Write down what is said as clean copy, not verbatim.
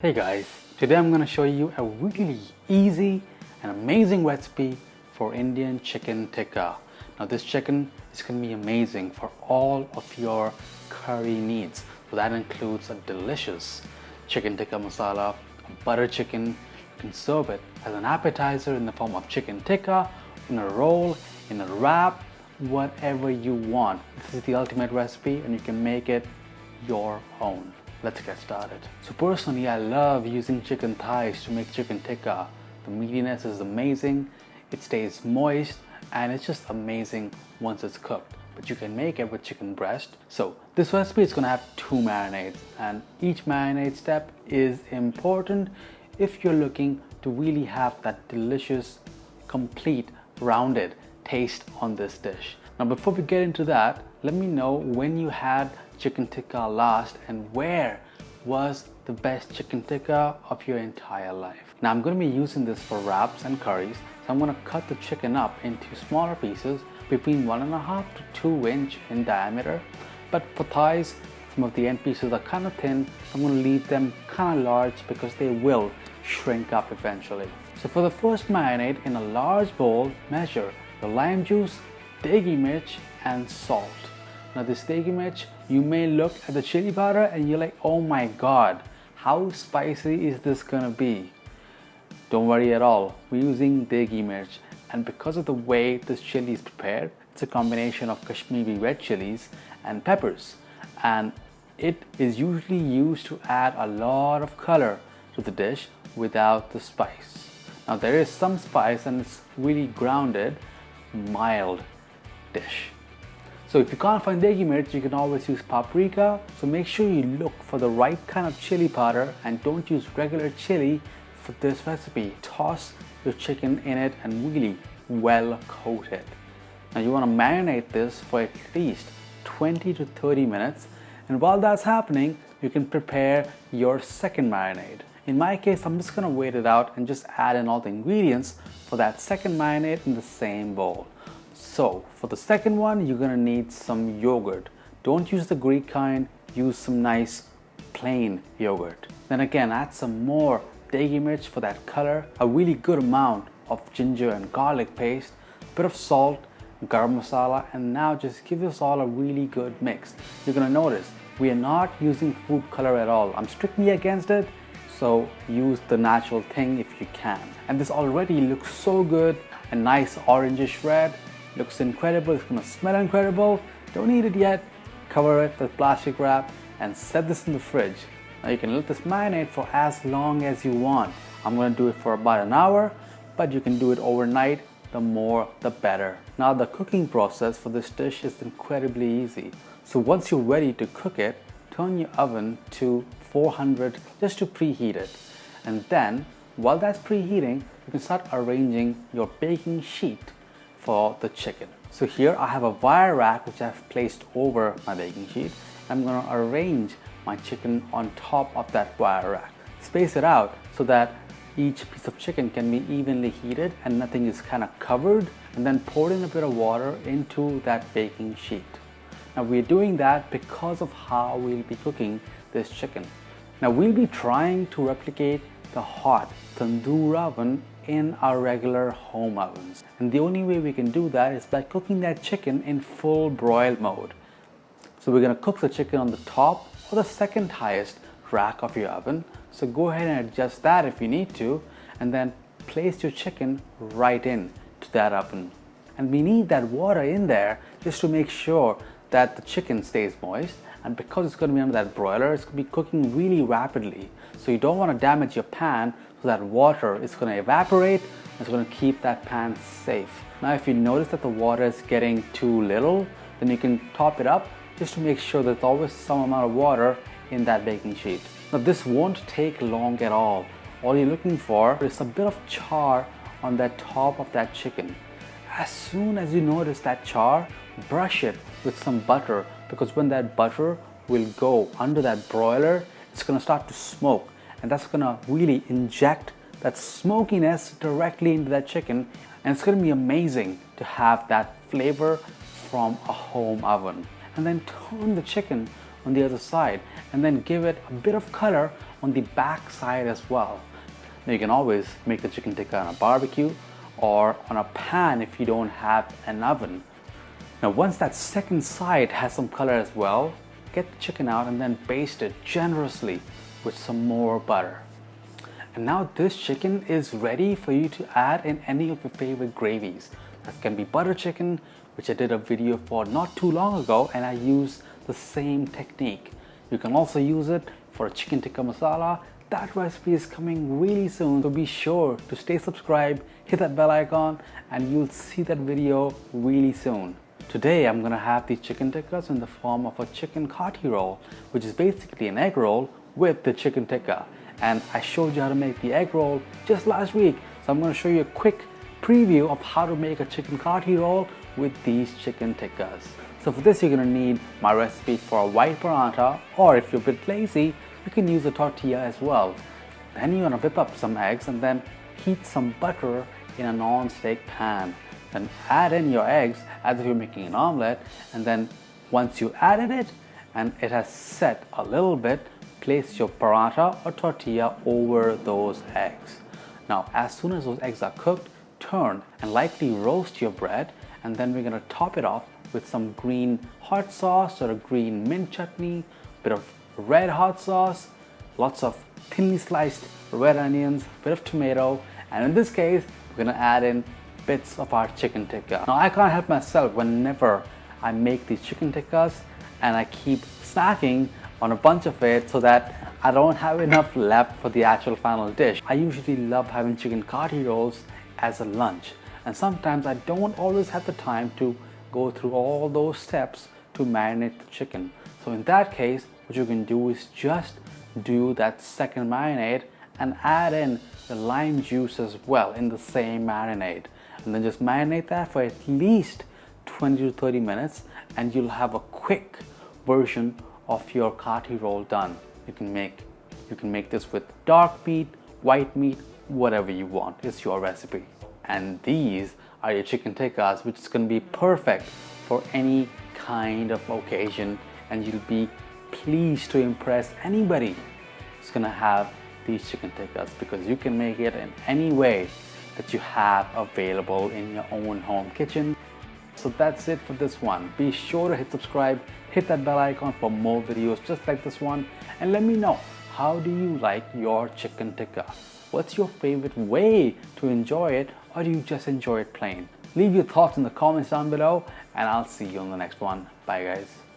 Hey guys, today I'm going to show you a really easy and amazing recipe for Indian chicken tikka. Now this chicken is going to be amazing for all of your curry needs. So that includes a delicious chicken tikka masala, a butter chicken. You can serve it as an appetizer in the form of chicken tikka, in a roll, in a wrap, whatever you want. This is the ultimate recipe and you can make it your own. Let's get started. So personally, I love using chicken thighs to make chicken tikka. The meatiness is amazing, it stays moist, and it's just amazing once it's cooked. But you can make it with chicken breast. So this recipe is gonna have 2 marinades, and each marinade step is important if you're looking to really have that delicious, complete, rounded taste on this dish. Now before we get into that, let me know when you had chicken tikka last and where was the best chicken tikka of your entire life. Now I'm going to be using this for wraps and curries, so I'm going to cut the chicken up into smaller pieces between 1.5 to 2 inch in diameter. But for thighs, some of the end pieces are kind of thin, so I'm going to leave them kind of large because they will shrink up eventually. So for the first marinade, in a large bowl, measure the lime juice, degi mirch and salt. Now this degi mirch, you may look at the chili powder and you're like, oh my god, how spicy is this gonna be? Don't worry at all, we're using degi mirch, and because of the way this chili is prepared, it's a combination of Kashmiri red chilies and peppers, and it is usually used to add a lot of color to the dish without the spice. Now there is some spice and it's really grounded, mild dish. So if you can't find degi mirch, you can always use paprika. So make sure you look for the right kind of chili powder and don't use regular chili for this recipe. Toss your chicken in it and really well coat it. Now you want to marinate this for at least 20 to 30 minutes, and while that's happening, you can prepare your second marinade. In my case, I'm just going to wait it out and just add in all the ingredients for that second marinade in the same bowl. So for the second one, you're gonna need some yogurt. Don't use the Greek kind, use some nice plain yogurt. Then again, add some more degi mirch for that color, a really good amount of ginger and garlic paste, a bit of salt, garam masala, and now just give this all a really good mix. You're gonna notice we are not using food color at all. I'm strictly against it, so use the natural thing if you can. And this already looks so good, a nice orangish red. Looks incredible, it's gonna smell incredible. Don't eat it yet, cover it with plastic wrap and set this in the fridge. Now you can let this marinate for as long as you want. I'm gonna do it for about an hour, but you can do it overnight, the more the better. Now the cooking process for this dish is incredibly easy. So once you're ready to cook it, turn your oven to 400 just to preheat it. And then, while that's preheating, you can start arranging your baking sheet for the chicken. So here I have a wire rack which I've placed over my baking sheet. I'm going to arrange my chicken on top of that wire rack. Space it out so that each piece of chicken can be evenly heated and nothing is kind of covered, and then pour in a bit of water into that baking sheet. Now we're doing that because of how we'll be cooking this chicken. Now we'll be trying to replicate the hot tandoor oven in our regular home ovens. And the only way we can do that is by cooking that chicken in full broil mode. So we're gonna cook the chicken on the top or the second highest rack of your oven. So go ahead and adjust that if you need to, and then place your chicken right in to that oven. And we need that water in there just to make sure that the chicken stays moist. And because it's gonna be under that broiler, it's gonna be cooking really rapidly. So you don't wanna damage your pan, so that water is going to evaporate and it's going to keep that pan safe. Now if you notice that the water is getting too little, then you can top it up just to make sure there's always some amount of water in that baking sheet. Now this won't take long at all. All you're looking for is a bit of char on the top of that chicken. As soon as you notice that char, brush it with some butter, because when that butter will go under that broiler, it's going to start to smoke. And that's gonna really inject that smokiness directly into that chicken, and it's gonna be amazing to have that flavor from a home oven. And then turn the chicken on the other side, and then give it a bit of color on the back side as well. Now you can always make the chicken tikka on a barbecue or on a pan if you don't have an oven. Now once that second side has some color as well, get the chicken out and then baste it generously with some more butter. And now this chicken is ready for you to add in any of your favorite gravies. That can be butter chicken, which I did a video for not too long ago, and I used the same technique. You can also use it for a chicken tikka masala. That recipe is coming really soon, so be sure to stay subscribed, hit that bell icon, and you'll see that video really soon. Today I'm gonna have these chicken tikkas in the form of a chicken Kathi roll, which is basically an egg roll with the chicken tikka. And I showed you how to make the egg roll just last week, so I'm gonna show you a quick preview of how to make a chicken Kathi roll with these chicken tikkas. So for this you're gonna need my recipe for a white paratha, or if you're a bit lazy, you can use a tortilla as well. Then you're gonna whip up some eggs and then heat some butter in a non-stick pan. Then add in your eggs as if you're making an omelette, and then once you added it and it has set a little bit, place your paratha or tortilla over those eggs. Now as soon as those eggs are cooked, turn and lightly roast your bread, and then we're gonna top it off with some green hot sauce or a green mint chutney, bit of red hot sauce, lots of thinly sliced red onions, bit of tomato, and in this case we're gonna add in bits of our chicken tikka. Now I can't help myself whenever I make these chicken tikkas, and I keep snacking on a bunch of it so that I don't have enough left for the actual final dish. I usually love having chicken Kathi rolls as a lunch, and sometimes I don't always have the time to go through all those steps to marinate the chicken. So in that case, what you can do is just do that second marinade and add in the lime juice as well in the same marinade, and then just marinate that for at least 20 to 30 minutes, and you'll have a quick version of your Kathi roll done. You can make this with dark meat, white meat, whatever you want. It's your recipe. And these are your chicken tikkas, which is going to be perfect for any kind of occasion, and you'll be pleased to impress anybody who's going to have these chicken tikkas, because you can make it in any way that you have available in your own home kitchen. So that's it for this one. Be sure to hit subscribe, hit that bell icon for more videos just like this one, and let me know, how do you like your chicken tikka? What's your favorite way to enjoy it, or do you just enjoy it plain? Leave your thoughts in the comments down below, and I'll see you on the next one. Bye guys.